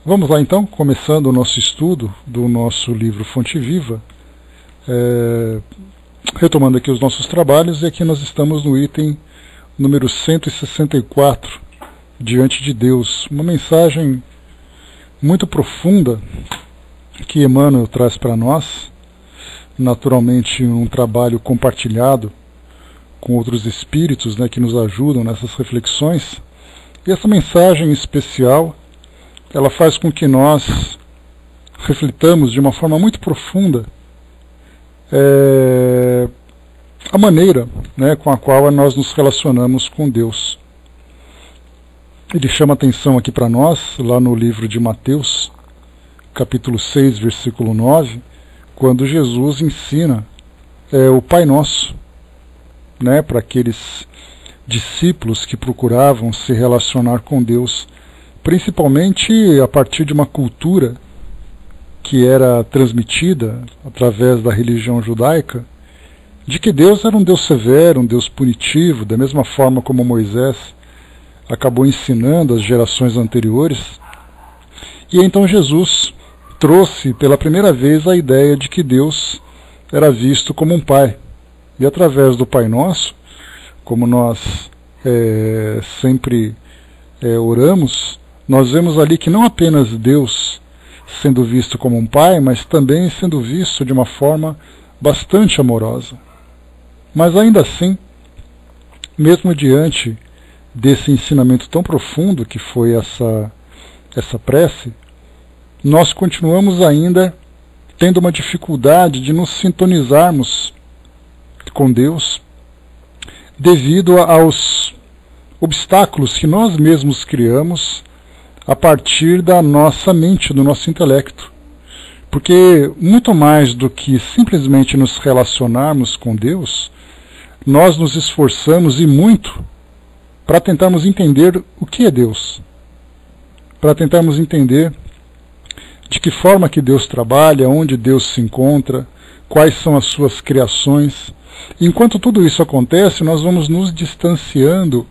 Vamos lá então, começando o nosso estudo do nosso livro Fonte Viva, retomando aqui os nossos trabalhos, e aqui nós estamos no item número 164, Diante de Deus, uma mensagem muito profunda que Emmanuel traz para nós, naturalmente um trabalho compartilhado com outros espíritos, que nos ajudam nessas reflexões, e essa mensagem especial ela faz com que nós reflitamos de uma forma muito profunda a maneira com a qual nós nos relacionamos com Deus. Ele chama atenção aqui para nós, lá no livro de Mateus, capítulo 6, versículo 9, quando Jesus ensina o Pai Nosso, para aqueles discípulos que procuravam se relacionar com Deus, principalmente a partir de uma cultura que era transmitida através da religião judaica, de que Deus era um Deus severo, um Deus punitivo, da mesma forma como Moisés acabou ensinando às gerações anteriores. E então Jesus trouxe pela primeira vez a ideia de que Deus era visto como um Pai. E através do Pai Nosso, como nós sempre oramos, nós vemos ali que não apenas Deus sendo visto como um Pai, mas também sendo visto de uma forma bastante amorosa. Mas ainda assim, mesmo diante desse ensinamento tão profundo que foi essa prece, nós continuamos ainda tendo uma dificuldade de nos sintonizarmos com Deus devido aos obstáculos que nós mesmos criamos a partir da nossa mente, do nosso intelecto. Porque muito mais do que simplesmente nos relacionarmos com Deus, nós nos esforçamos e muito para tentarmos entender o que é Deus, para tentarmos entender de que forma que Deus trabalha, onde Deus se encontra, quais são as suas criações. Enquanto tudo isso acontece, nós vamos nos distanciando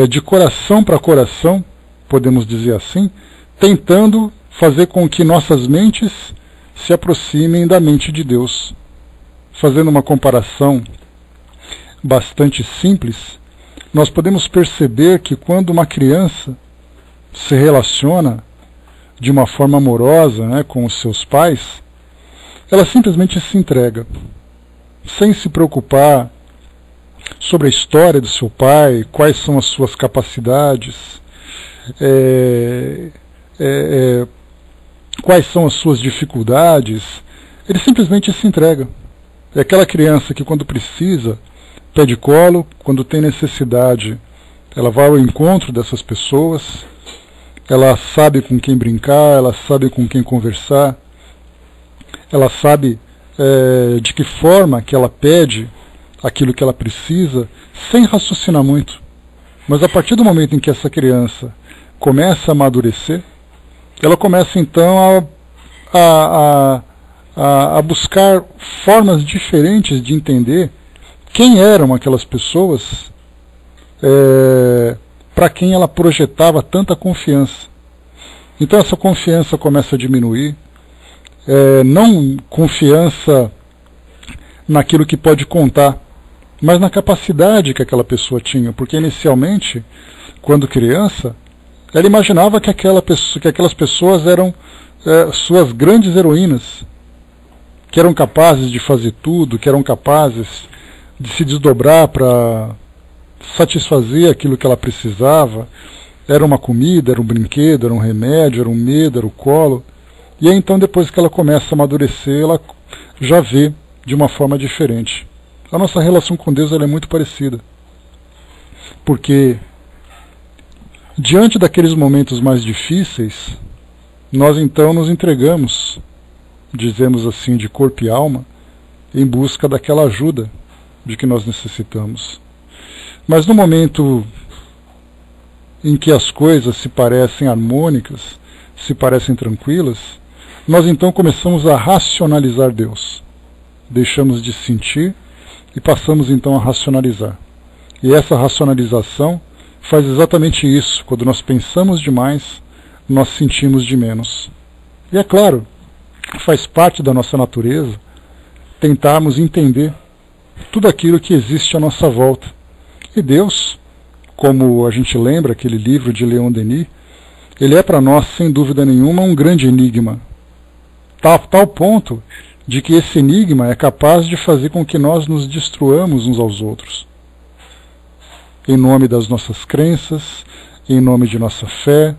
de coração para coração, podemos dizer assim, tentando fazer com que nossas mentes se aproximem da mente de Deus. Fazendo uma comparação bastante simples, nós podemos perceber que quando uma criança se relaciona de uma forma amorosa com os seus pais, ela simplesmente se entrega, sem se preocupar sobre a história do seu pai, quais são as suas capacidades, quais são as suas dificuldades. Ele simplesmente se entrega. É aquela criança que quando precisa pede colo, quando tem necessidade ela vai ao encontro dessas pessoas, ela sabe com quem brincar, ela sabe com quem conversar, ela sabe de que forma que ela pede aquilo que ela precisa, sem raciocinar muito. Mas a partir do momento em que essa criança começa a amadurecer, ela começa então a buscar formas diferentes de entender quem eram aquelas pessoas para quem ela projetava tanta confiança. Então essa confiança começa a diminuir, não confiança naquilo que pode contar, mas na capacidade que aquela pessoa tinha, porque inicialmente, quando criança, ela imaginava que aquelas pessoas eram suas grandes heroínas, que eram capazes de fazer tudo, que eram capazes de se desdobrar para satisfazer aquilo que ela precisava. Era uma comida, era um brinquedo, era um remédio, era um medo, era o colo. E aí então, depois que ela começa a amadurecer, ela já vê de uma forma diferente. A nossa relação com Deus ela é muito parecida. Porque diante daqueles momentos mais difíceis, nós então nos entregamos, dizemos assim, de corpo e alma, em busca daquela ajuda de que nós necessitamos. Mas no momento em que as coisas se parecem harmônicas, se parecem tranquilas, nós então começamos a racionalizar Deus. Deixamos de sentir e passamos então a racionalizar. E essa racionalização faz exatamente isso. Quando nós pensamos demais, nós sentimos de menos. E é claro, faz parte da nossa natureza tentarmos entender tudo aquilo que existe à nossa volta. E Deus, como a gente lembra aquele livro de Leon Denis, ele é para nós, sem dúvida nenhuma, um grande enigma. Tal ponto de que esse enigma é capaz de fazer com que nós nos destruamos uns aos outros. Em nome das nossas crenças, em nome de nossa fé,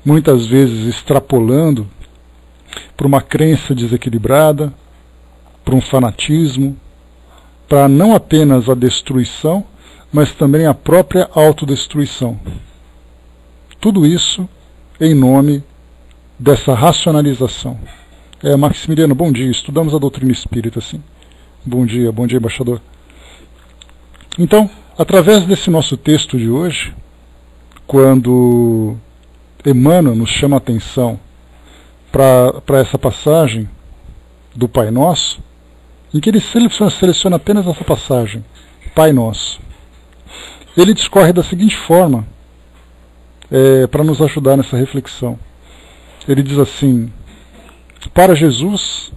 muitas vezes extrapolando para uma crença desequilibrada, para um fanatismo, para não apenas a destruição, mas também a própria autodestruição. Tudo isso em nome dessa racionalização. Maximiliano, bom dia. Estudamos a doutrina espírita, sim. Bom dia, embaixador. Então, através desse nosso texto de hoje, quando Emmanuel nos chama a atenção para essa passagem do Pai Nosso, em que ele seleciona apenas essa passagem, Pai Nosso. Ele discorre da seguinte forma, para nos ajudar nessa reflexão. Ele diz assim: para Jesus,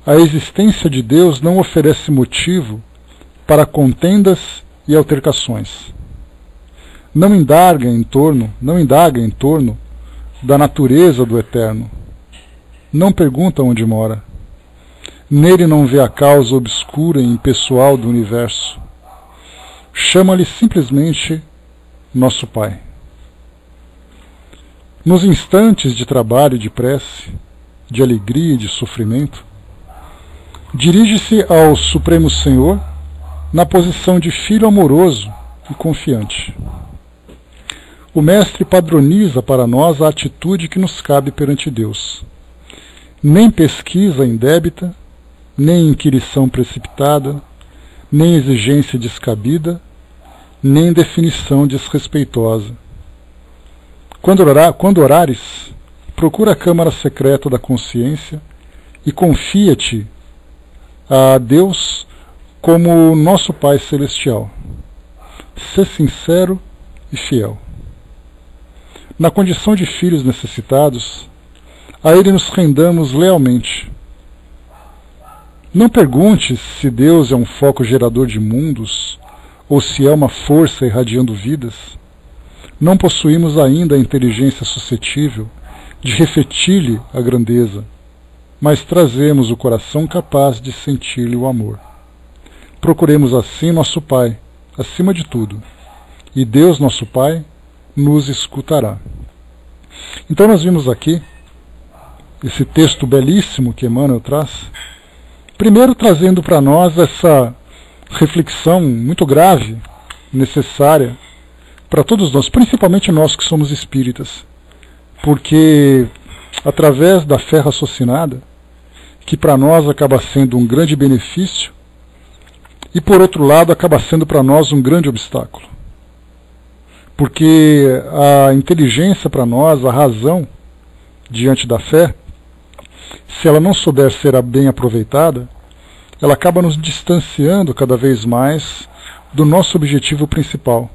a existência de Deus não oferece motivo para contendas e altercações. Não indaga em torno da natureza do Eterno. Não pergunta onde mora. Nele não vê a causa obscura e impessoal do universo. Chama-lhe simplesmente nosso Pai. Nos instantes de trabalho e de prece, de alegria e de sofrimento, dirige-se ao Supremo Senhor na posição de filho amoroso e confiante. O Mestre padroniza para nós a atitude que nos cabe perante Deus. Nem pesquisa indébita, nem inquirição precipitada, nem exigência descabida, nem definição desrespeitosa. Quando orares, procura a câmara secreta da consciência e confia-te a Deus como nosso Pai Celestial. Sê sincero e fiel. Na condição de filhos necessitados, a Ele nos rendamos lealmente. Não perguntes se Deus é um foco gerador de mundos ou se é uma força irradiando vidas. Não possuímos ainda a inteligência suscetível de refletir-lhe a grandeza, mas trazemos o coração capaz de sentir-lhe o amor. Procuremos assim nosso Pai, acima de tudo, e Deus, nosso Pai, nos escutará. Então nós vimos aqui esse texto belíssimo que Emmanuel traz, primeiro trazendo para nós essa reflexão muito grave, necessária para todos nós, principalmente nós que somos espíritas, porque através da fé raciocinada, que para nós acaba sendo um grande benefício, e por outro lado acaba sendo para nós um grande obstáculo. Porque a inteligência para nós, a razão diante da fé, se ela não souber ser bem aproveitada, ela acaba nos distanciando cada vez mais do nosso objetivo principal,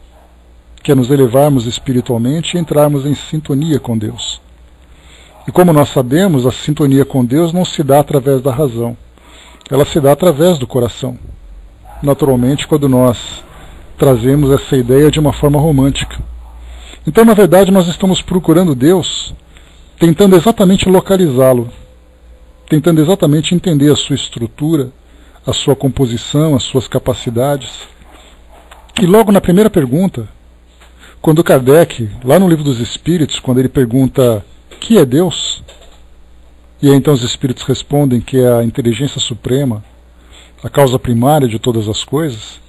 que é nos elevarmos espiritualmente e entrarmos em sintonia com Deus. E como nós sabemos, a sintonia com Deus não se dá através da razão, ela se dá através do coração. Naturalmente, quando nós trazemos essa ideia de uma forma romântica. Então, na verdade, nós estamos procurando Deus, tentando exatamente localizá-lo, tentando exatamente entender a sua estrutura, a sua composição, as suas capacidades. E logo na primeira pergunta, quando Kardec, lá no Livro dos Espíritos, quando ele pergunta que é Deus, e aí então os Espíritos respondem que é a inteligência suprema, a causa primária de todas as coisas,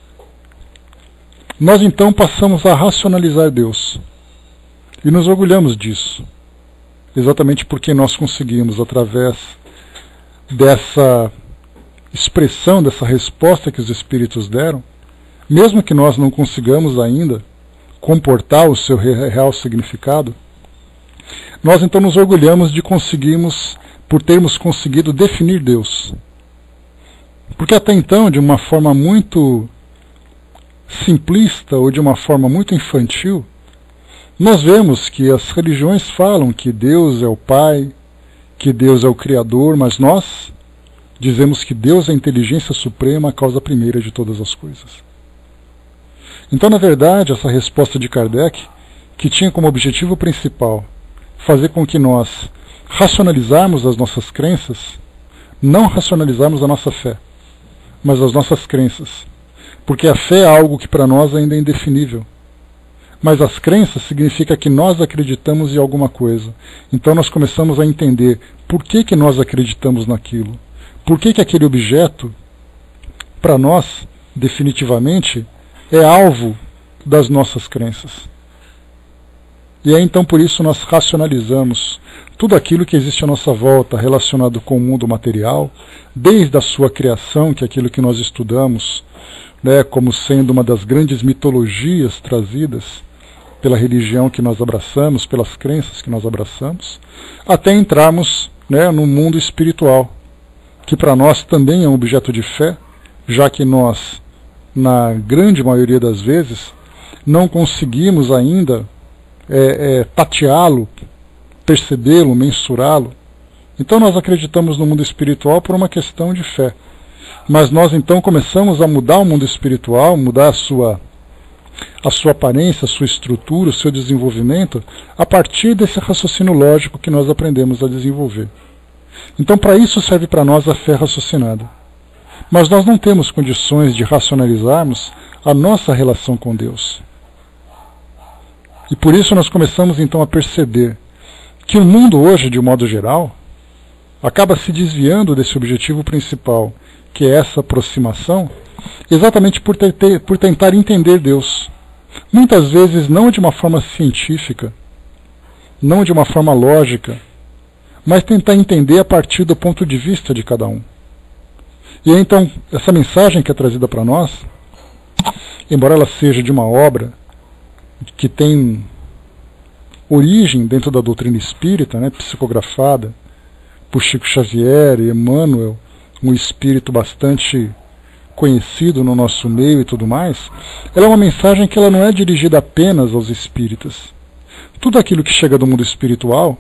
nós então passamos a racionalizar Deus. E nos orgulhamos disso. Exatamente porque nós conseguimos, através dessa expressão, dessa resposta que os Espíritos deram, mesmo que nós não consigamos ainda comportar o seu real significado, nós então nos orgulhamos de por termos conseguido definir Deus. Porque até então, de uma forma muito simplista ou de uma forma muito infantil, Nós vemos que as religiões falam que Deus é o Pai, que Deus é o Criador, mas nós dizemos que Deus é a inteligência suprema, a causa primeira de todas as coisas. Então, na verdade, essa resposta de Kardec, que tinha como objetivo principal fazer com que nós racionalizarmos as nossas crenças, não racionalizarmos a nossa fé, mas as nossas crenças. Porque a fé é algo que para nós ainda é indefinível. Mas as crenças significa que nós acreditamos em alguma coisa. Então nós começamos a entender por que nós acreditamos naquilo. Por que aquele objeto, para nós, definitivamente, é alvo das nossas crenças. E é então por isso nós racionalizamos tudo aquilo que existe à nossa volta relacionado com o mundo material, desde a sua criação, que é aquilo que nós estudamos, né, como sendo uma das grandes mitologias trazidas pela religião que nós abraçamos, pelas crenças que nós abraçamos, até entrarmos, né, no mundo espiritual, que para nós também é um objeto de fé, já que nós, na grande maioria das vezes, não conseguimos ainda tateá-lo, percebê-lo, mensurá-lo. Então nós acreditamos no mundo espiritual por uma questão de fé. Mas nós então começamos a mudar o mundo espiritual, mudar a sua aparência, a sua estrutura, o seu desenvolvimento, a partir desse raciocínio lógico que nós aprendemos a desenvolver. Então para isso serve para nós a fé raciocinada. Mas nós não temos condições de racionalizarmos a nossa relação com Deus. E por isso nós começamos então a perceber que o mundo hoje, de um modo geral, acaba se desviando desse objetivo principal, que é essa aproximação, exatamente por tentar entender Deus. Muitas vezes não de uma forma científica, não de uma forma lógica, mas tentar entender a partir do ponto de vista de cada um. E então, essa mensagem que é trazida para nós, embora ela seja de uma obra que tem origem dentro da doutrina espírita, né, psicografada por Chico Xavier e Emmanuel, um espírito bastante conhecido no nosso meio e tudo mais, ela é uma mensagem que ela não é dirigida apenas aos espíritas. Tudo aquilo que chega do mundo espiritual,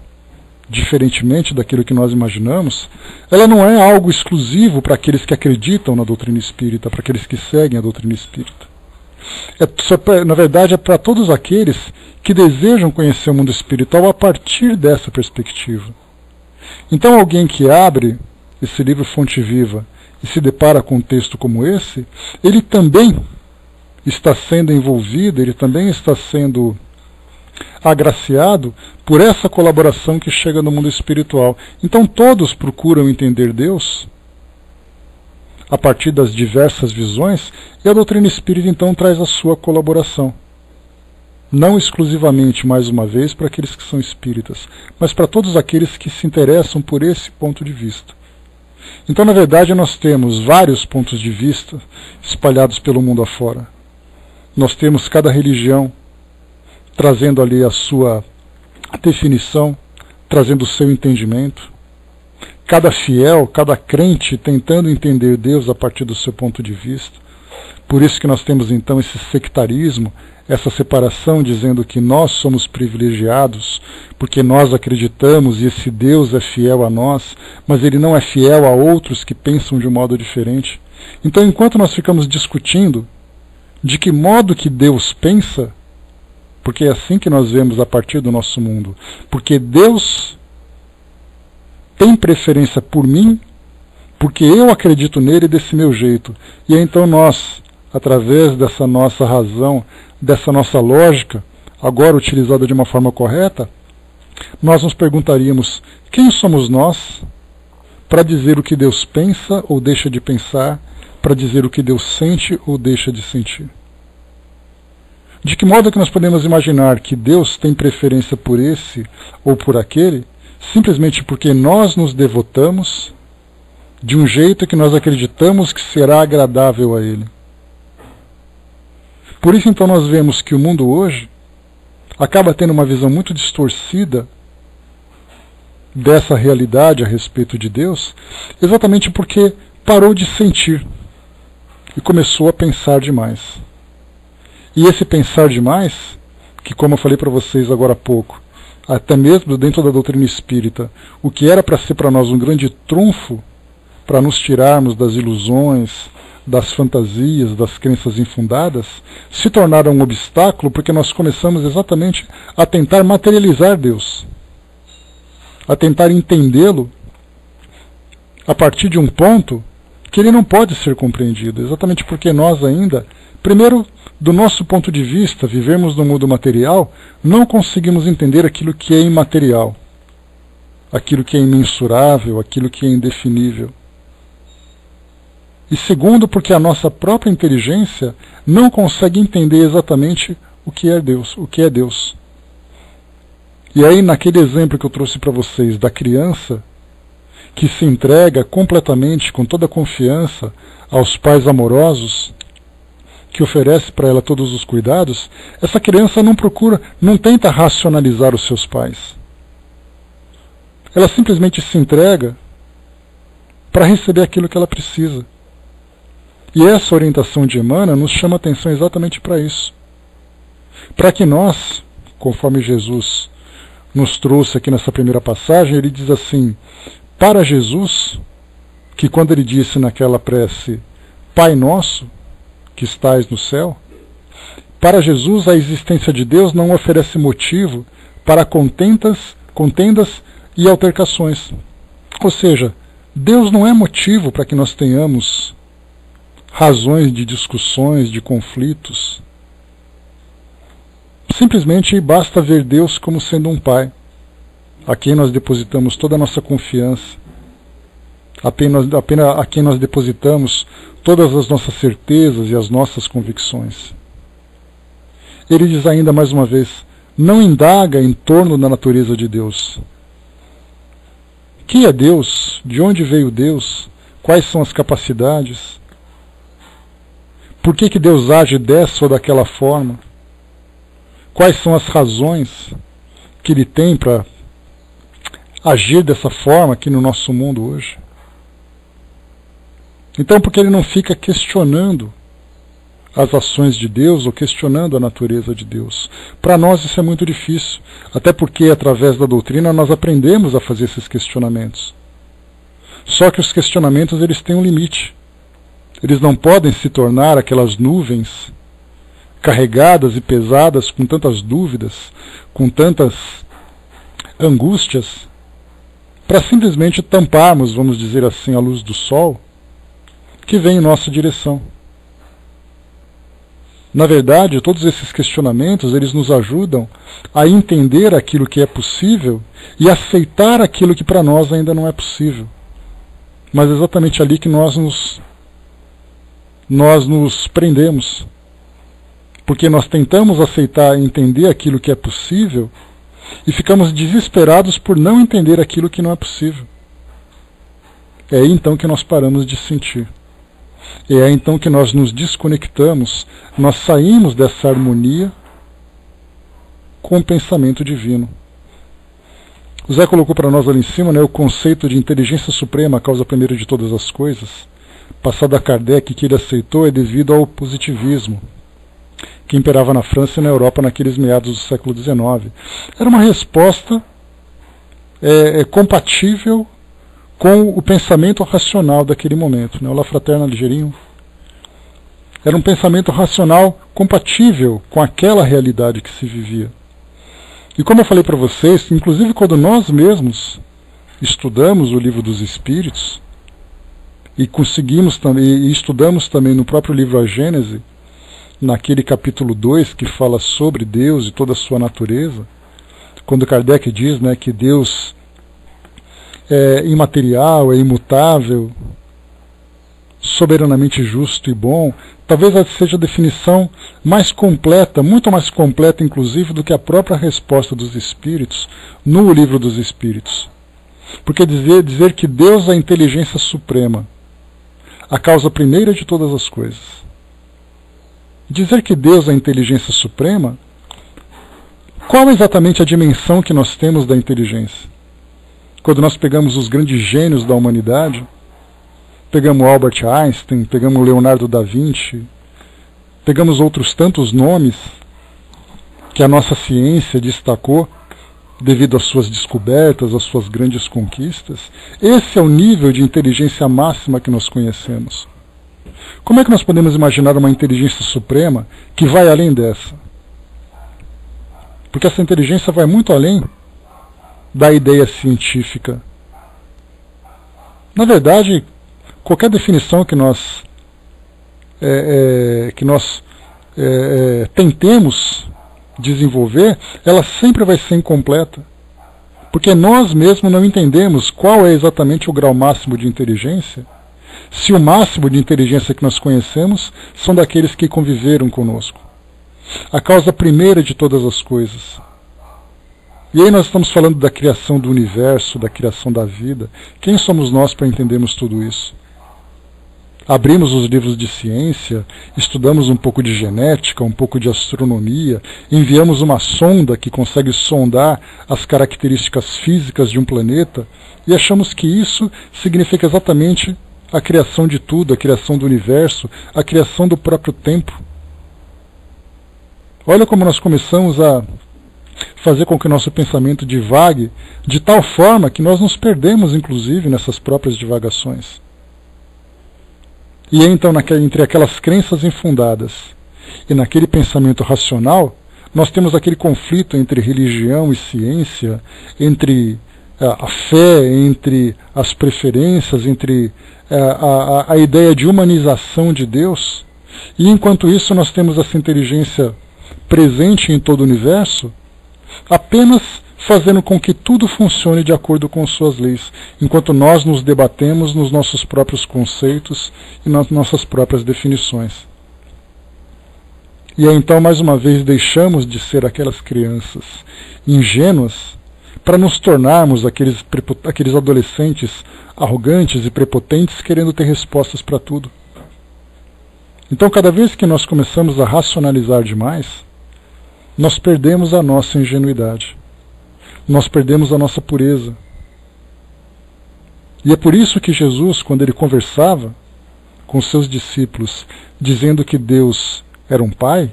diferentemente daquilo que nós imaginamos, ela não é algo exclusivo para aqueles que acreditam na doutrina espírita, para aqueles que seguem a doutrina espírita. Na verdade, é para todos aqueles que desejam conhecer o mundo espiritual a partir dessa perspectiva. Então alguém que abre esse livro Fonte Viva e se depara com um texto como esse, ele também está sendo envolvido, ele também está sendo agraciado por essa colaboração que chega no mundo espiritual. Então todos procuram entender Deus a partir das diversas visões, e a doutrina espírita então traz a sua colaboração. Não exclusivamente, mais uma vez, para aqueles que são espíritas, mas para todos aqueles que se interessam por esse ponto de vista. Então, na verdade, nós temos vários pontos de vista espalhados pelo mundo afora. Nós temos cada religião trazendo ali a sua definição, trazendo o seu entendimento. Cada fiel, cada crente tentando entender Deus a partir do seu ponto de vista. Por isso que nós temos então esse sectarismo, essa separação dizendo que nós somos privilegiados, porque nós acreditamos e esse Deus é fiel a nós, mas ele não é fiel a outros que pensam de um modo diferente. Então, enquanto nós ficamos discutindo de que modo que Deus pensa, porque é assim que nós vemos a partir do nosso mundo, porque Deus tem preferência por mim, porque eu acredito nele desse meu jeito. E então nós, através dessa nossa razão, dessa nossa lógica, agora utilizada de uma forma correta, nós nos perguntaríamos: quem somos nós para dizer o que Deus pensa ou deixa de pensar, para dizer o que Deus sente ou deixa de sentir? De que modo é que nós podemos imaginar que Deus tem preferência por esse ou por aquele, simplesmente porque nós nos devotamos de um jeito que nós acreditamos que será agradável a Ele? Por isso então nós vemos que o mundo hoje acaba tendo uma visão muito distorcida dessa realidade a respeito de Deus, exatamente porque parou de sentir e começou a pensar demais. E esse pensar demais que, como eu falei para vocês agora há pouco, até mesmo dentro da doutrina espírita, o que era para ser para nós um grande trunfo, para nos tirarmos das ilusões, das fantasias, das crenças infundadas, se tornaram um obstáculo porque nós começamos exatamente a tentar materializar Deus, a tentar entendê-lo a partir de um ponto que ele não pode ser compreendido, exatamente porque nós ainda, primeiro, do nosso ponto de vista, vivemos no mundo material, não conseguimos entender aquilo que é imaterial, aquilo que é imensurável, aquilo que é indefinível. E segundo, porque a nossa própria inteligência não consegue entender exatamente o que é Deus. E aí, naquele exemplo que eu trouxe para vocês da criança, que se entrega completamente, com toda a confiança, aos pais amorosos, que oferece para ela todos os cuidados, essa criança não tenta racionalizar os seus pais. Ela simplesmente se entrega para receber aquilo que ela precisa. E essa orientação de Emmanuel nos chama a atenção exatamente para isso. Para que nós, conforme Jesus nos trouxe aqui nessa primeira passagem, ele diz assim, para Jesus, que quando ele disse naquela prece, Pai Nosso, que estais no céu, para Jesus a existência de Deus não oferece motivo para contendas e altercações. Ou seja, Deus não é motivo para que nós tenhamos razões de discussões, de conflitos. Simplesmente basta ver Deus como sendo um Pai, a quem nós depositamos toda a nossa confiança, apenas a quem nós depositamos todas as nossas certezas e as nossas convicções. Ele diz ainda mais uma vez, não indaga em torno da natureza de Deus. Quem é Deus? De onde veio Deus? Quais são as capacidades? Por que Deus age dessa ou daquela forma? Quais são as razões que Ele tem para agir dessa forma aqui no nosso mundo hoje? Então, porque Ele não fica questionando as ações de Deus ou questionando a natureza de Deus? Para nós isso é muito difícil, até porque através da doutrina nós aprendemos a fazer esses questionamentos. Só que os questionamentos eles têm um limite. Eles não podem se tornar aquelas nuvens carregadas e pesadas com tantas dúvidas, com tantas angústias, para simplesmente tamparmos, vamos dizer assim, a luz do sol que vem em nossa direção. Na verdade, todos esses questionamentos, eles nos ajudam a entender aquilo que é possível e aceitar aquilo que para nós ainda não é possível. Mas é exatamente ali que nós nos prendemos. Porque nós tentamos aceitar e entender aquilo que é possível e ficamos desesperados por não entender aquilo que não é possível. É aí então que nós paramos de sentir. É aí então que nós nos desconectamos, nós saímos dessa harmonia com o pensamento divino. O Zé colocou para nós ali em cima, né, o conceito de inteligência suprema, a causa primeira de todas as coisas, passado a Kardec, que ele aceitou é devido ao positivismo, que imperava na França e na Europa naqueles meados do século XIX. Era uma resposta compatível com o pensamento racional daquele momento. Né? O La Fraterna Ligeirinho era um pensamento racional compatível com aquela realidade que se vivia. E como eu falei para vocês, inclusive quando nós mesmos estudamos o Livro dos Espíritos, e conseguimos também, e estudamos também no próprio livro A Gênese, naquele capítulo 2 que fala sobre Deus e toda a sua natureza, quando Kardec diz, né, que Deus é imaterial, é imutável, soberanamente justo e bom, talvez essa seja a definição mais completa, muito mais completa inclusive do que a própria resposta dos Espíritos no Livro dos Espíritos. Porque dizer que Deus é a inteligência suprema, a causa primeira de todas as coisas. Dizer que Deus é a inteligência suprema, qual é exatamente a dimensão que nós temos da inteligência? Quando nós pegamos os grandes gênios da humanidade, pegamos Albert Einstein, pegamos Leonardo da Vinci, pegamos outros tantos nomes, que a nossa ciência destacou devido às suas descobertas, às suas grandes conquistas. Esse é o nível de inteligência máxima que nós conhecemos. Como é que nós podemos imaginar uma inteligência suprema que vai além dessa? Porque essa inteligência vai muito além da ideia científica. Na verdade, qualquer definição que nós tentemos desenvolver, ela sempre vai ser incompleta. Porque nós mesmos não entendemos qual é exatamente o grau máximo de inteligência, se o máximo de inteligência que nós conhecemos são daqueles que conviveram conosco. A causa primeira de todas as coisas. E aí nós estamos falando da criação do universo, da criação da vida. Quem somos nós para entendermos tudo isso? Abrimos os livros de ciência, estudamos um pouco de genética, um pouco de astronomia, enviamos uma sonda que consegue sondar as características físicas de um planeta e achamos que isso significa exatamente a criação de tudo, a criação do universo, a criação do próprio tempo. Olha como nós começamos a fazer com que o nosso pensamento divague de tal forma que nós nos perdemos, inclusive, nessas próprias divagações. E então, entre aquelas crenças infundadas e naquele pensamento racional, nós temos aquele conflito entre religião e ciência, entre a fé, entre as preferências, entre a ideia de humanização de Deus. E enquanto isso nós temos essa inteligência presente em todo o universo, apenas fazendo com que tudo funcione de acordo com suas leis, enquanto nós nos debatemos nos nossos próprios conceitos e nas nossas próprias definições. E aí então, mais uma vez, deixamos de ser aquelas crianças ingênuas para nos tornarmos aqueles adolescentes arrogantes e prepotentes querendo ter respostas para tudo. Então, cada vez que nós começamos a racionalizar demais, nós perdemos a nossa ingenuidade. Nós perdemos a nossa pureza. E é por isso que Jesus, quando ele conversava com seus discípulos, dizendo que Deus era um Pai,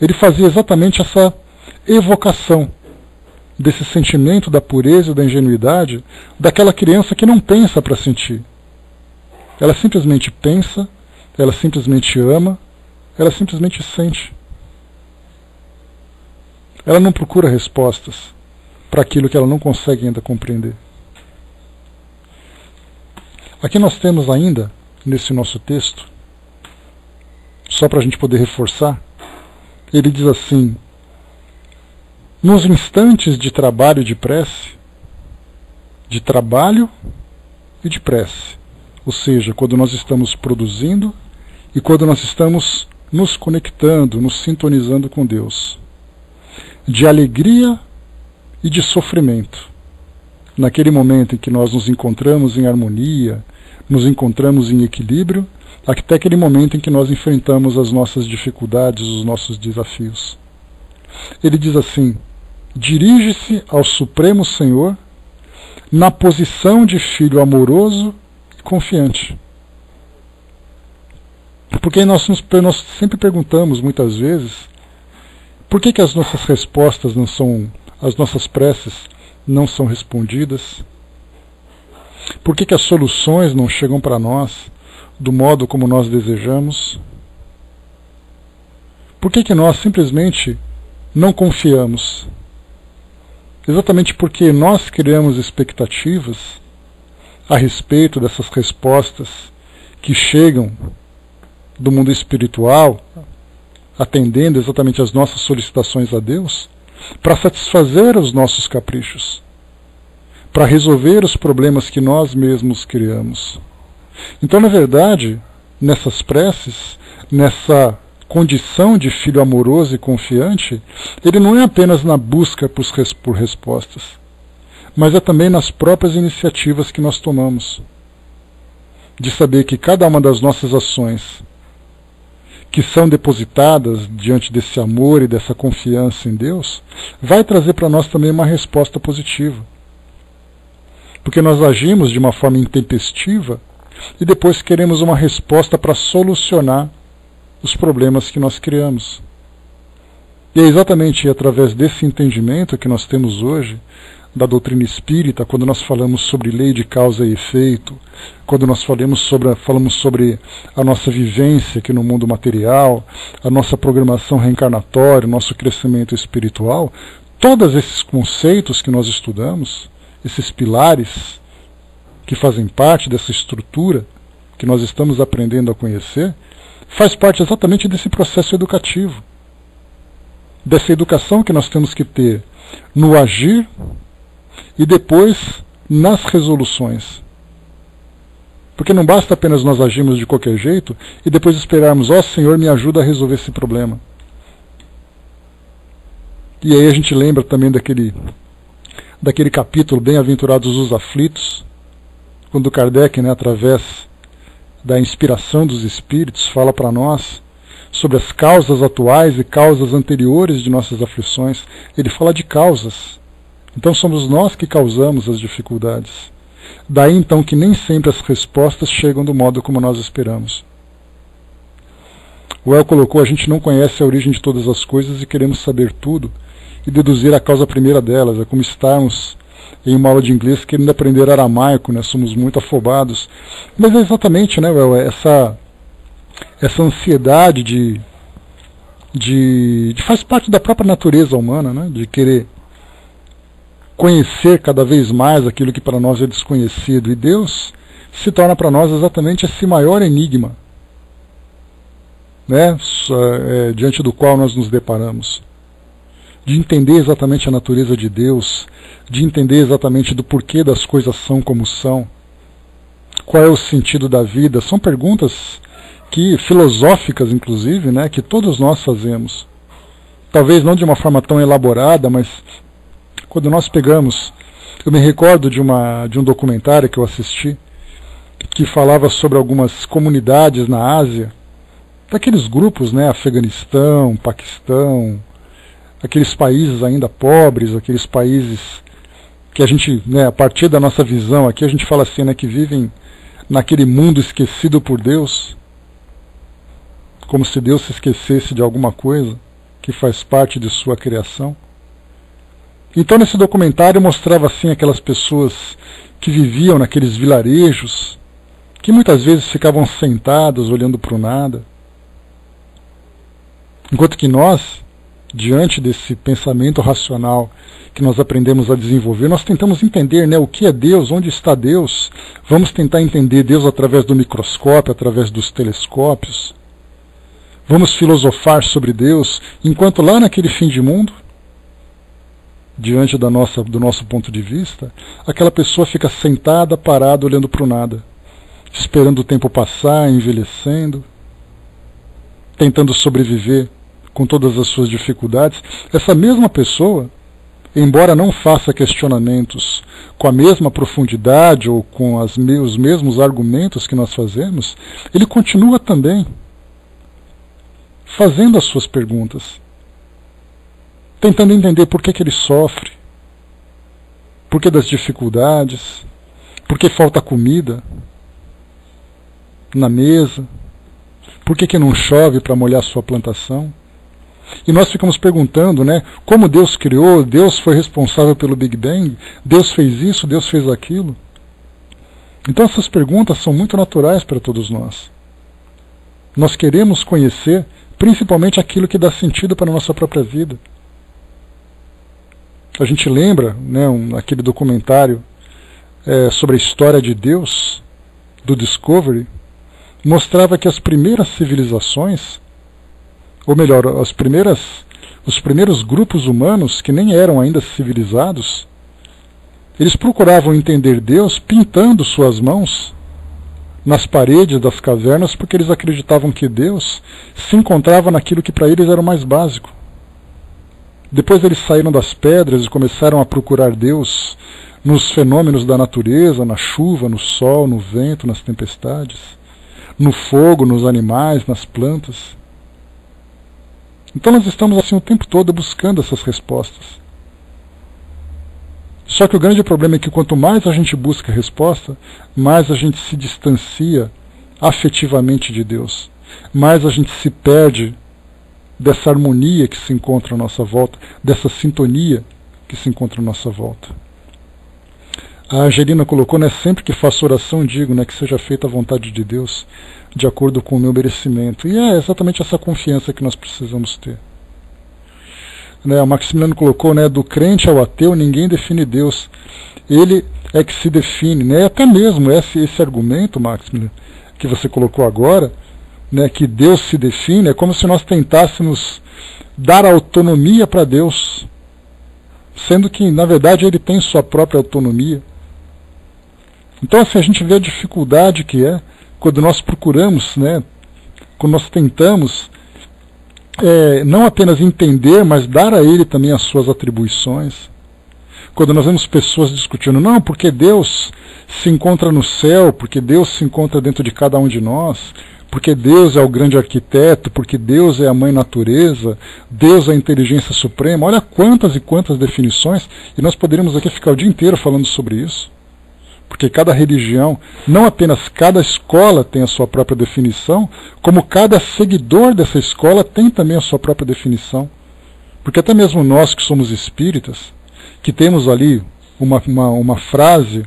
ele fazia exatamente essa evocação desse sentimento da pureza e da ingenuidade daquela criança que não pensa para sentir. Ela simplesmente pensa, ela simplesmente ama, ela simplesmente sente. Ela não procura respostas para aquilo que ela não consegue ainda compreender. Aqui nós temos ainda, nesse nosso texto, só para a gente poder reforçar, ele diz assim: nos instantes de trabalho e de prece, de trabalho e de prece, ou seja, quando nós estamos produzindo e quando nós estamos nos conectando, nos sintonizando com Deus, de alegria e de sofrimento, naquele momento em que nós nos encontramos em harmonia, nos encontramos em equilíbrio, até aquele momento em que nós enfrentamos as nossas dificuldades, os nossos desafios. Ele diz assim: dirige-se ao Supremo Senhor na posição de filho amoroso e confiante. Porque nós sempre perguntamos muitas vezes por que as nossas respostas não são, as nossas preces não são respondidas? Por que as soluções não chegam para nós do modo como nós desejamos? Por que nós simplesmente não confiamos? Exatamente porque nós criamos expectativas a respeito dessas respostas que chegam do mundo espiritual, atendendo exatamente às nossas solicitações a Deus, para satisfazer os nossos caprichos, para resolver os problemas que nós mesmos criamos. Então, na verdade, nessas preces, nessa condição de filho amoroso e confiante, ele não é apenas na busca por respostas, mas é também nas próprias iniciativas que nós tomamos, de saber que cada uma das nossas ações que são depositadas diante desse amor e dessa confiança em Deus, vai trazer para nós também uma resposta positiva. Porque nós agimos de uma forma intempestiva e depois queremos uma resposta para solucionar os problemas que nós criamos. E é exatamente através desse entendimento que nós temos hoje da doutrina espírita, quando nós falamos sobre lei de causa e efeito, quando nós falamos sobre a nossa vivência aqui no mundo material, a nossa programação reencarnatória, o nosso crescimento espiritual, todos esses conceitos que nós estudamos, esses pilares que fazem parte dessa estrutura que nós estamos aprendendo a conhecer, faz parte exatamente desse processo educativo, dessa educação que nós temos que ter no agir e depois nas resoluções. Porque não basta apenas nós agirmos de qualquer jeito e depois esperarmos, ó Senhor, me ajuda a resolver esse problema. E aí a gente lembra também daquele capítulo, Bem-aventurados os aflitos, quando Kardec, através da inspiração dos Espíritos, fala para nós sobre as causas atuais e causas anteriores de nossas aflições. Ele fala de causas. Então somos nós que causamos as dificuldades. Daí então que nem sempre as respostas chegam do modo como nós esperamos. O El colocou, a gente não conhece a origem de todas as coisas e queremos saber tudo e deduzir a causa primeira delas. É como estarmos em uma aula de inglês querendo aprender aramaico, somos muito afobados. Mas é exatamente, El, essa ansiedade faz parte da própria natureza humana, de querer conhecer cada vez mais aquilo que para nós é desconhecido. E Deus se torna para nós exatamente esse maior enigma, diante do qual nós nos deparamos. De entender exatamente a natureza de Deus, de entender exatamente do porquê das coisas são como são, qual é o sentido da vida. São perguntas filosóficas, inclusive, que todos nós fazemos. Talvez não de uma forma tão elaborada, mas quando nós pegamos... Eu me recordo de um documentário que eu assisti, que falava sobre algumas comunidades na Ásia, daqueles grupos, Afeganistão, Paquistão, aqueles países ainda pobres, aqueles países que a gente, a partir da nossa visão aqui, a gente fala assim, que vivem naquele mundo esquecido por Deus, como se Deus se esquecesse de alguma coisa que faz parte de sua criação. Então nesse documentário mostrava assim aquelas pessoas que viviam naqueles vilarejos, que muitas vezes ficavam sentadas olhando para o nada, enquanto que nós, diante desse pensamento racional que nós aprendemos a desenvolver, nós tentamos entender o que é Deus, onde está Deus. Vamos tentar entender Deus através do microscópio, através dos telescópios. Vamos filosofar sobre Deus, enquanto lá naquele fim de mundo, diante do nosso ponto de vista, aquela pessoa fica sentada, parada, olhando para o nada, esperando o tempo passar, envelhecendo, tentando sobreviver com todas as suas dificuldades. Essa mesma pessoa, embora não faça questionamentos com a mesma profundidade ou com os mesmos argumentos que nós fazemos, ele continua também fazendo as suas perguntas, tentando entender por que ele sofre, por que das dificuldades, por que falta comida na mesa, por que não chove para molhar sua plantação. E nós ficamos perguntando, como Deus criou, Deus foi responsável pelo Big Bang, Deus fez isso, Deus fez aquilo. Então essas perguntas são muito naturais para todos nós. Nós queremos conhecer principalmente aquilo que dá sentido para a nossa própria vida. A gente lembra, aquele documentário sobre a história de Deus, do Discovery, mostrava que as primeiras civilizações, ou melhor, os primeiros grupos humanos que nem eram ainda civilizados, eles procuravam entender Deus pintando suas mãos nas paredes das cavernas, porque eles acreditavam que Deus se encontrava naquilo que para eles era o mais básico. Depois eles saíram das pedras e começaram a procurar Deus nos fenômenos da natureza, na chuva, no sol, no vento, nas tempestades, no fogo, nos animais, nas plantas. Então nós estamos assim o tempo todo buscando essas respostas. Só que o grande problema é que quanto mais a gente busca a resposta, mais a gente se distancia afetivamente de Deus, mais a gente se perde dessa harmonia que se encontra à nossa volta, dessa sintonia que se encontra à nossa volta. A Angelina colocou, né, sempre que faço oração digo, né, que seja feita a vontade de Deus de acordo com o meu merecimento. E é exatamente essa confiança que nós precisamos ter. Né, o Maximiliano colocou, né, do crente ao ateu ninguém define Deus. Ele é que se define. Né, até mesmo esse argumento, Maximiliano, que você colocou agora, né, que Deus se define, é como se nós tentássemos dar autonomia para Deus, sendo que, na verdade, ele tem sua própria autonomia. Então, assim, a gente vê a dificuldade que é quando nós procuramos, né, quando nós tentamos não apenas entender, mas dar a ele também as suas atribuições. Quando nós vemos pessoas discutindo, não, porque Deus se encontra no céu, porque Deus se encontra dentro de cada um de nós, porque Deus é o grande arquiteto, porque Deus é a mãe natureza, Deus é a inteligência suprema. Olha quantas e quantas definições, e nós poderíamos aqui ficar o dia inteiro falando sobre isso. Porque cada religião, não apenas cada escola tem a sua própria definição, como cada seguidor dessa escola tem também a sua própria definição. Porque até mesmo nós que somos espíritas, que temos ali uma frase,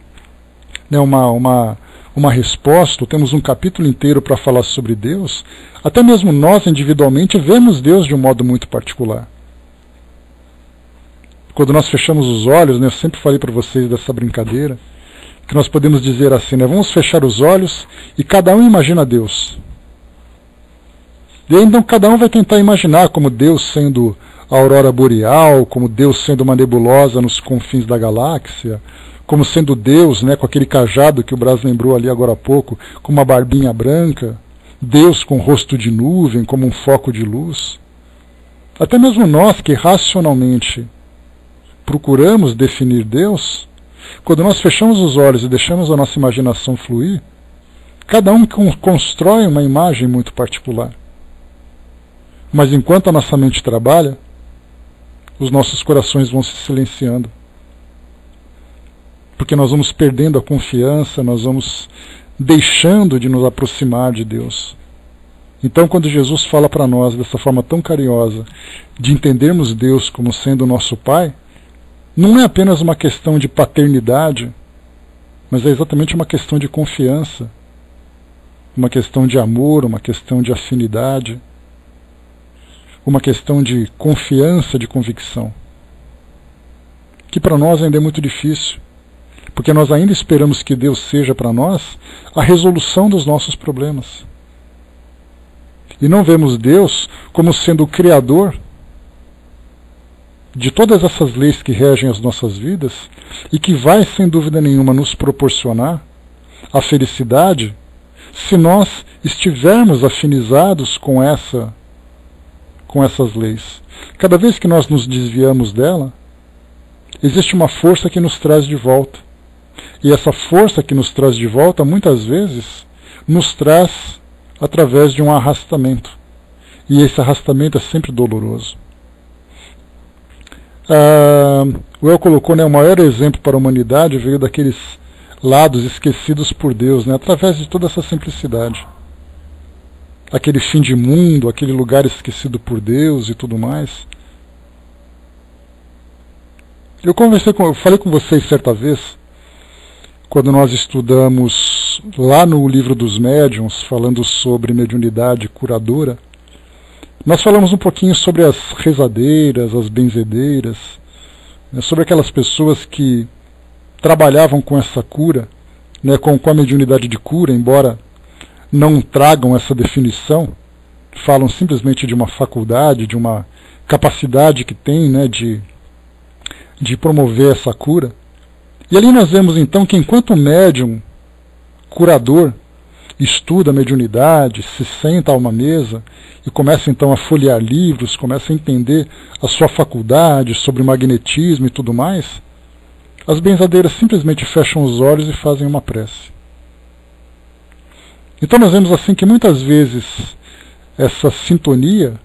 né, uma resposta, temos um capítulo inteiro para falar sobre Deus, até mesmo nós individualmente vemos Deus de um modo muito particular. Quando nós fechamos os olhos, né, eu sempre falei para vocês dessa brincadeira, que nós podemos dizer assim, né, vamos fechar os olhos e cada um imagina Deus. E aí, então cada um vai tentar imaginar como Deus sendo a aurora boreal, como Deus sendo uma nebulosa nos confins da galáxia, como sendo Deus, né, com aquele cajado que o Brás lembrou ali agora há pouco, com uma barbinha branca, Deus com rosto de nuvem, como um foco de luz. Até mesmo nós que racionalmente procuramos definir Deus, quando nós fechamos os olhos e deixamos a nossa imaginação fluir, cada um constrói uma imagem muito particular. Mas enquanto a nossa mente trabalha, os nossos corações vão se silenciando. Porque nós vamos perdendo a confiança, nós vamos deixando de nos aproximar de Deus. Então, quando Jesus fala para nós dessa forma tão carinhosa, de entendermos Deus como sendo o nosso Pai, não é apenas uma questão de paternidade, mas é exatamente uma questão de confiança, uma questão de amor, uma questão de afinidade, uma questão de confiança, de convicção, que para nós ainda é muito difícil, porque nós ainda esperamos que Deus seja para nós a resolução dos nossos problemas. E não vemos Deus como sendo o Criador de todas essas leis que regem as nossas vidas e que vai, sem dúvida nenhuma, nos proporcionar a felicidade se nós estivermos afinizados com essas leis. Cada vez que nós nos desviamos dela, existe uma força que nos traz de volta. E essa força que nos traz de volta, muitas vezes, nos traz através de um arrastamento. E esse arrastamento é sempre doloroso. O El colocou, né, o maior exemplo para a humanidade veio daqueles lados esquecidos por Deus, né, através de toda essa simplicidade. Aquele fim de mundo, aquele lugar esquecido por Deus e tudo mais. Eu falei com vocês certa vez, quando nós estudamos lá no livro dos médiuns, falando sobre mediunidade curadora, nós falamos um pouquinho sobre as rezadeiras, as benzedeiras, né, sobre aquelas pessoas que trabalhavam com essa cura, né, com a mediunidade de cura, embora não tragam essa definição, falam simplesmente de uma faculdade, de uma capacidade que tem, né, de promover essa cura. E ali nós vemos então que enquanto o médium curador estuda a mediunidade, se senta a uma mesa e começa então a folhear livros, começa a entender a sua faculdade sobre magnetismo e tudo mais, as benzadeiras simplesmente fecham os olhos e fazem uma prece. Então nós vemos assim que muitas vezes essa sintonia,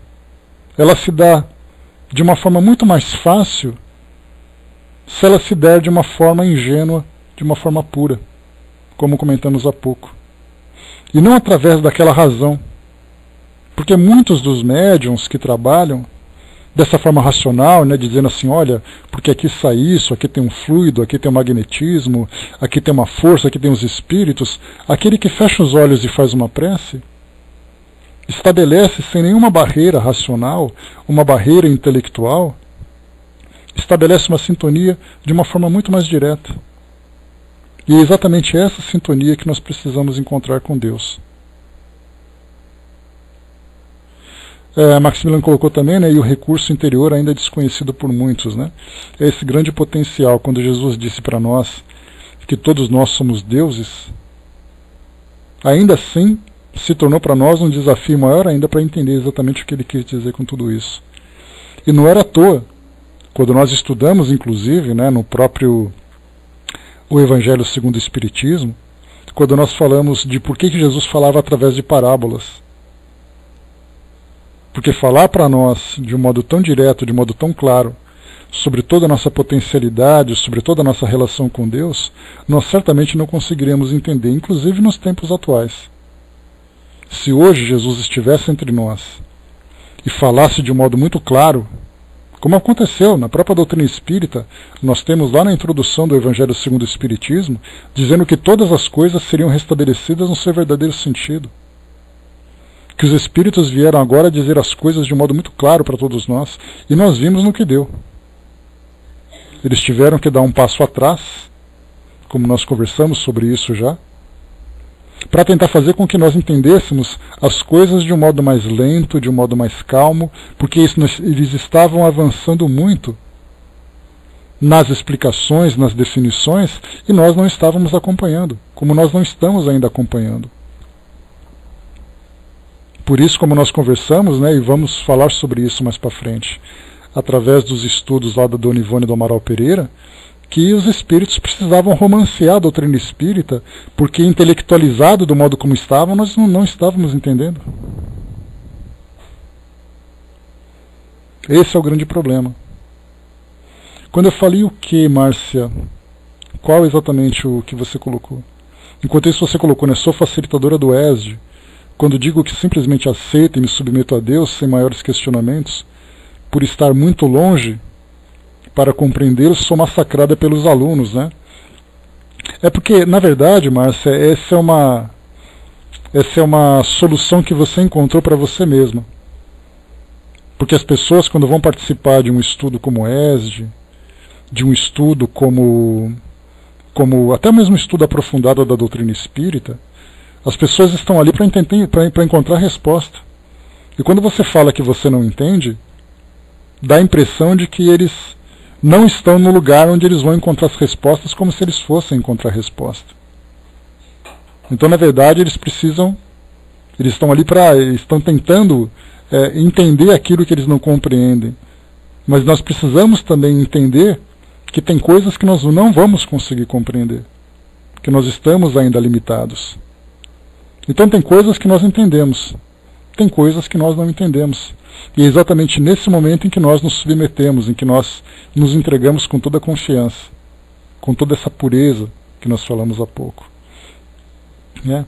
ela se dá de uma forma muito mais fácil se ela se der de uma forma ingênua, de uma forma pura, como comentamos há pouco. E não através daquela razão Porque muitos dos médiuns que trabalham dessa forma racional, né, dizendo assim, olha, porque aqui sai isso, aqui tem um fluido, aqui tem um magnetismo, aqui tem uma força, aqui tem os espíritos, aquele que fecha os olhos e faz uma prece, estabelece sem nenhuma barreira racional, uma barreira intelectual, estabelece uma sintonia de uma forma muito mais direta. E é exatamente essa sintonia que nós precisamos encontrar com Deus. Maximiliano colocou também, né, e o recurso interior ainda é desconhecido por muitos, né? É esse grande potencial. Quando Jesus disse para nós que todos nós somos deuses, ainda assim se tornou para nós um desafio maior ainda para entender exatamente o que ele quis dizer com tudo isso. E não era à toa, quando nós estudamos, inclusive, né, no próprio o Evangelho segundo o Espiritismo, quando nós falamos de por que Jesus falava através de parábolas. Porque falar para nós de um modo tão direto, de um modo tão claro, sobre toda a nossa potencialidade, sobre toda a nossa relação com Deus, nós certamente não conseguiremos entender, inclusive nos tempos atuais. Se hoje Jesus estivesse entre nós e falasse de um modo muito claro, como aconteceu na própria doutrina espírita, nós temos lá na introdução do Evangelho segundo o Espiritismo, dizendo que todas as coisas seriam restabelecidas no seu verdadeiro sentido. Que os Espíritos vieram agora dizer as coisas de um modo muito claro para todos nós, e nós vimos no que deu. Eles tiveram que dar um passo atrás, como nós conversamos sobre isso já, para tentar fazer com que nós entendêssemos as coisas de um modo mais lento, de um modo mais calmo, porque eles estavam avançando muito nas explicações, nas definições, e nós não estávamos acompanhando, como nós não estamos ainda acompanhando. Por isso, como nós conversamos, né, e vamos falar sobre isso mais para frente, através dos estudos lá da Dona Ivone do Amaral Pereira, que os espíritos precisavam romancear a doutrina espírita, porque intelectualizado do modo como estavam, nós não estávamos entendendo. Esse é o grande problema. Quando eu falei o que, Márcia? Qual exatamente o que você colocou? Enquanto isso você colocou, né, sou facilitadora do ESD. Quando digo que simplesmente aceito e me submeto a Deus sem maiores questionamentos, por estar muito longe para compreendê-lo, sou massacrada pelos alunos, né? É porque, na verdade, Márcia, essa é uma solução que você encontrou para você mesma. Porque as pessoas, quando vão participar de um estudo como ESD, de um estudo como até mesmo um estudo aprofundado da doutrina espírita, as pessoas estão ali para encontrar resposta. E quando você fala que você não entende, dá a impressão de que eles não estão no lugar onde eles vão encontrar as respostas, como se eles fossem encontrar resposta. Então, na verdade, eles estão ali estão tentando entender aquilo que eles não compreendem. Mas nós precisamos também entender que tem coisas que nós não vamos conseguir compreender, que nós estamos ainda limitados. Então tem coisas que nós entendemos, tem coisas que nós não entendemos. E é exatamente nesse momento em que nós nos submetemos, em que nós nos entregamos com toda a confiança, com toda essa pureza que nós falamos há pouco. Né?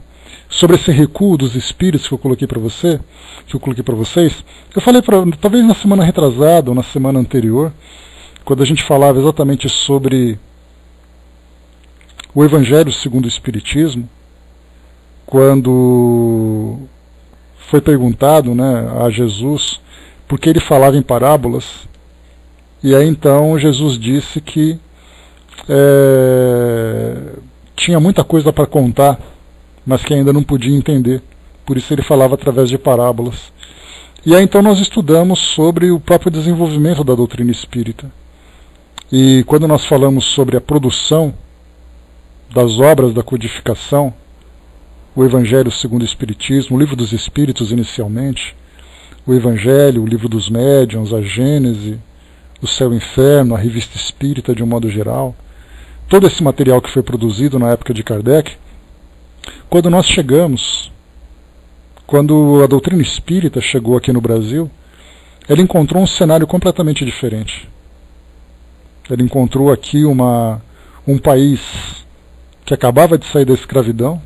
Sobre esse recuo dos espíritos que eu coloquei para você, que eu coloquei para vocês, eu falei talvez na semana retrasada ou na semana anterior, quando a gente falava exatamente sobre o Evangelho segundo o Espiritismo, quando foi perguntado, né, a Jesus por que ele falava em parábolas, e aí então Jesus disse que tinha muita coisa para contar, mas que ainda não podia entender, por isso ele falava através de parábolas. E aí então nós estudamos sobre o próprio desenvolvimento da doutrina espírita. E quando nós falamos sobre a produção das obras da codificação, o Evangelho segundo o Espiritismo, o Livro dos Espíritos inicialmente, o Evangelho, o Livro dos Médiuns, a Gênese, o Céu e o Inferno, a Revista Espírita de um modo geral, todo esse material que foi produzido na época de Kardec, quando nós chegamos, quando a doutrina espírita chegou aqui no Brasil, ela encontrou um cenário completamente diferente. Ela encontrou aqui um país que acabava de sair da escravidão,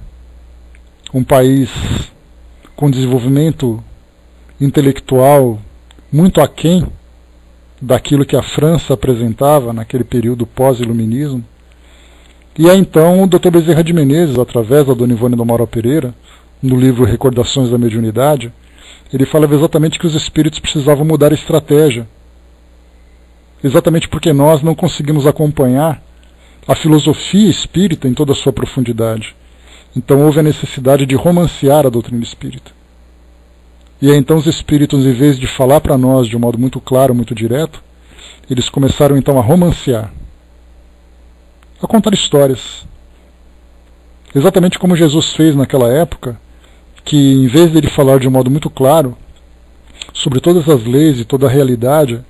um país com desenvolvimento intelectual muito aquém daquilo que a França apresentava naquele período pós-iluminismo. E aí então o Dr. Bezerra de Menezes, através da Dona Ivone do Amaral Pereira, no livro Recordações da Mediunidade, ele falava exatamente que os espíritos precisavam mudar a estratégia, exatamente porque nós não conseguimos acompanhar a filosofia espírita em toda a sua profundidade. Então houve a necessidade de romancear a doutrina espírita. E aí então os espíritos, em vez de falar para nós de um modo muito claro, muito direto, eles começaram então a romancear, a contar histórias. Exatamente como Jesus fez naquela época, que em vez de ele falar de um modo muito claro sobre todas as leis e toda a realidade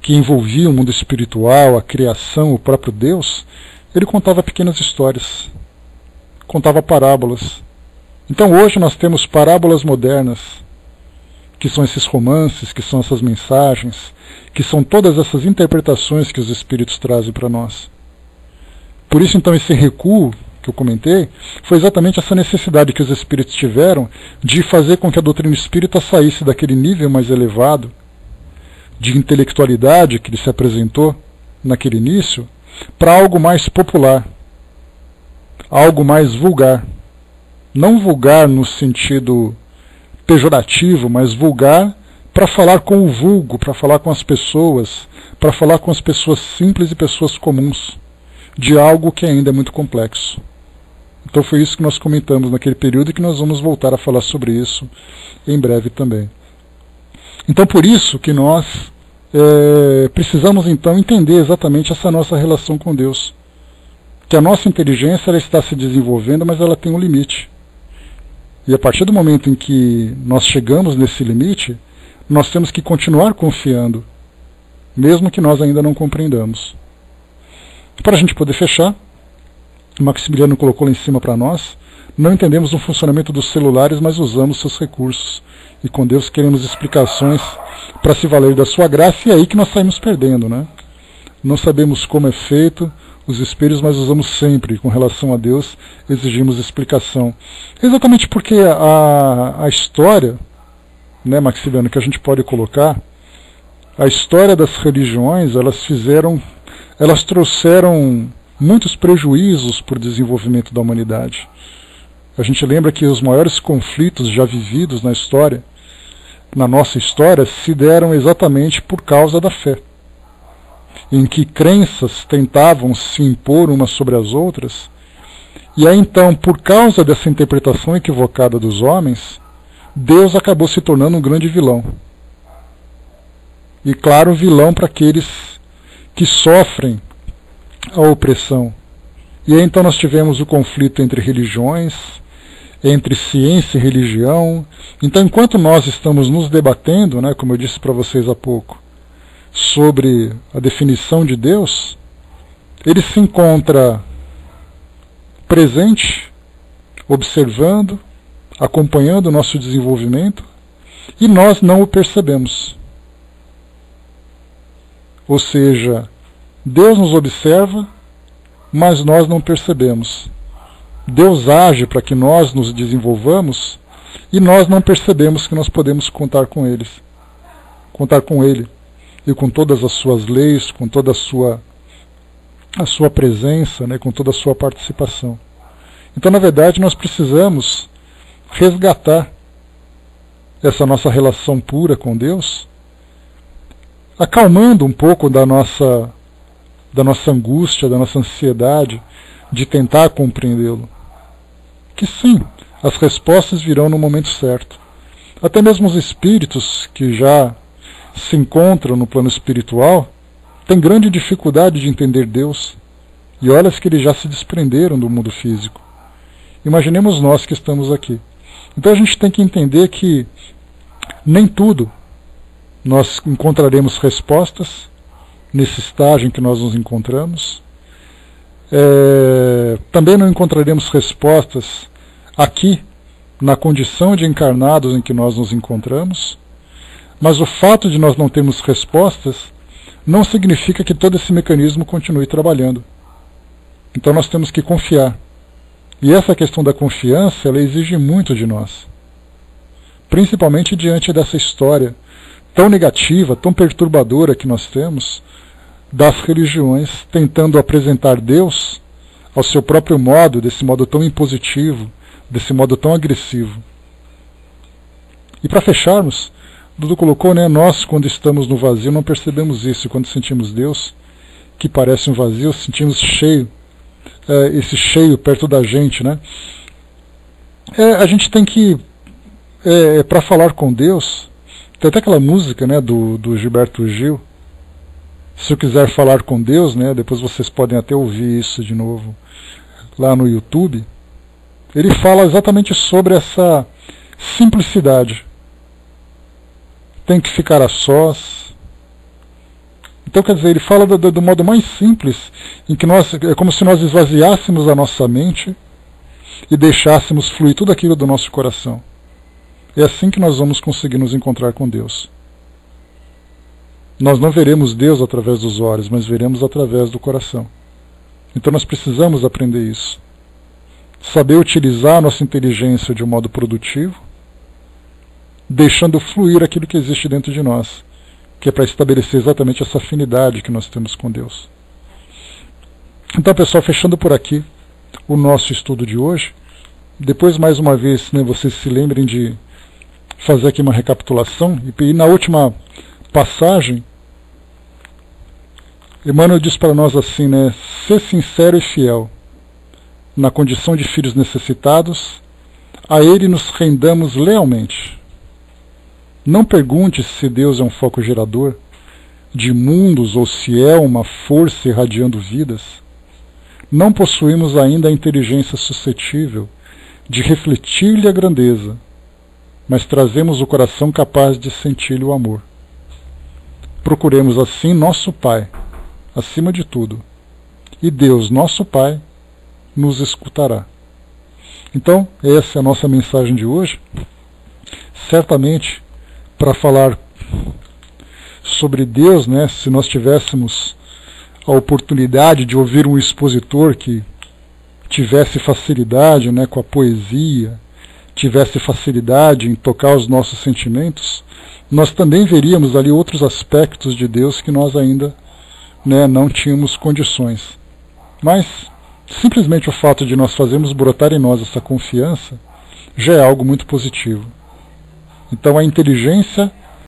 que envolvia o mundo espiritual, a criação, o próprio Deus, ele contava pequenas histórias, contava parábolas. Então hoje nós temos parábolas modernas, que são esses romances, que são essas mensagens, que são todas essas interpretações que os espíritos trazem para nós. Por isso então esse recuo que eu comentei foi exatamente essa necessidade que os espíritos tiveram de fazer com que a doutrina espírita saísse daquele nível mais elevado de intelectualidade que ele se apresentou naquele início, para algo mais popular, algo mais vulgar. Não vulgar no sentido pejorativo, mas vulgar para falar com o vulgo, para falar com as pessoas, para falar com as pessoas simples e pessoas comuns, de algo que ainda é muito complexo. Então foi isso que nós comentamos naquele período e que nós vamos voltar a falar sobre isso em breve também. Então por isso que nós precisamos então entender exatamente essa nossa relação com Deus. Que a nossa inteligência ela está se desenvolvendo, mas ela tem um limite. E a partir do momento em que nós chegamos nesse limite, nós temos que continuar confiando, mesmo que nós ainda não compreendamos. Para a gente poder fechar, o Maximiliano colocou lá em cima para nós, não entendemos o funcionamento dos celulares, mas usamos seus recursos. E com Deus queremos explicações para se valer da sua graça, e é aí que nós saímos perdendo, né? Não sabemos como é feito os espelhos, mas usamos sempre, com relação a Deus, exigimos explicação. Exatamente porque a história, né, Maximiliano, que a gente pode colocar, a história das religiões, elas trouxeram muitos prejuízos para o desenvolvimento da humanidade. A gente lembra que os maiores conflitos já vividos na história, na nossa história, se deram exatamente por causa da fé, em que crenças tentavam se impor umas sobre as outras, e aí então, por causa dessa interpretação equivocada dos homens, Deus acabou se tornando um grande vilão. E claro, vilão para aqueles que sofrem a opressão. E aí então nós tivemos o conflito entre religiões, entre ciência e religião. Então enquanto nós estamos nos debatendo, né, como eu disse para vocês há pouco, sobre a definição de Deus, ele se encontra presente, observando, acompanhando o nosso desenvolvimento, e nós não o percebemos. Ou seja, Deus nos observa, mas nós não percebemos. Deus age para que nós nos desenvolvamos, e nós não percebemos que nós podemos contar com Ele, e com todas as suas leis, com toda a sua presença, né, com toda a sua participação. Então, na verdade, nós precisamos resgatar essa nossa relação pura com Deus, acalmando um pouco da nossa angústia, da nossa ansiedade de tentar compreendê-lo. Que sim, as respostas virão no momento certo. Até mesmo os espíritos que já se encontram no plano espiritual têm grande dificuldade de entender Deus. E olha que eles já se desprenderam do mundo físico. Imaginemos nós que estamos aqui. Então a gente tem que entender que nem tudo nós encontraremos respostas nesse estágio em que nós nos encontramos. Também não encontraremos respostas aqui, na condição de encarnados em que nós nos encontramos, mas o fato de nós não termos respostas não significa que todo esse mecanismo continue trabalhando. Então nós temos que confiar. E essa questão da confiança, ela exige muito de nós. principalmente diante dessa história tão negativa, tão perturbadora que nós temos, das religiões tentando apresentar Deus ao seu próprio modo, desse modo tão impositivo, desse modo tão agressivo. E para fecharmos, Dudu colocou, né, nós quando estamos no vazio não percebemos isso, quando sentimos Deus, que parece um vazio, sentimos esse cheio perto da gente, né? A gente tem que, para falar com Deus, tem até aquela música, né, do Gilberto Gil, se eu quiser falar com Deus, né, depois vocês podem até ouvir isso de novo lá no YouTube, ele fala exatamente sobre essa simplicidade. Tem que ficar a sós. Então, quer dizer, ele fala do modo mais simples, em que é como se nós esvaziássemos a nossa mente e deixássemos fluir tudo aquilo do nosso coração. É assim que nós vamos conseguir nos encontrar com Deus. Nós não veremos Deus através dos olhos, mas veremos através do coração. Então nós precisamos aprender isso. Saber utilizar a nossa inteligência de um modo produtivo, deixando fluir aquilo que existe dentro de nós, que é para estabelecer exatamente essa afinidade que nós temos com Deus. Então, pessoal, fechando por aqui o nosso estudo de hoje. Depois, mais uma vez, né, vocês se lembrem de fazer aqui uma recapitulação. E na última passagem, Emmanuel diz para nós assim, né, ser sincero e fiel, na condição de filhos necessitados, a Ele nos rendamos lealmente. Não pergunte se Deus é um foco gerador de mundos ou se é uma força irradiando vidas. Não possuímos ainda a inteligência suscetível de refletir-lhe a grandeza, mas trazemos o coração capaz de sentir-lhe o amor. Procuremos assim nosso Pai, acima de tudo, e Deus, nosso Pai, nos escutará. Então, essa é a nossa mensagem de hoje. Certamente, para falar sobre Deus, né, se nós tivéssemos a oportunidade de ouvir um expositor que tivesse facilidade, né, com a poesia, tivesse facilidade em tocar os nossos sentimentos, nós também veríamos ali outros aspectos de Deus que nós ainda, né, não tínhamos condições. Mas simplesmente o fato de nós fazermos brotar em nós essa confiança já é algo muito positivo. Então a inteligência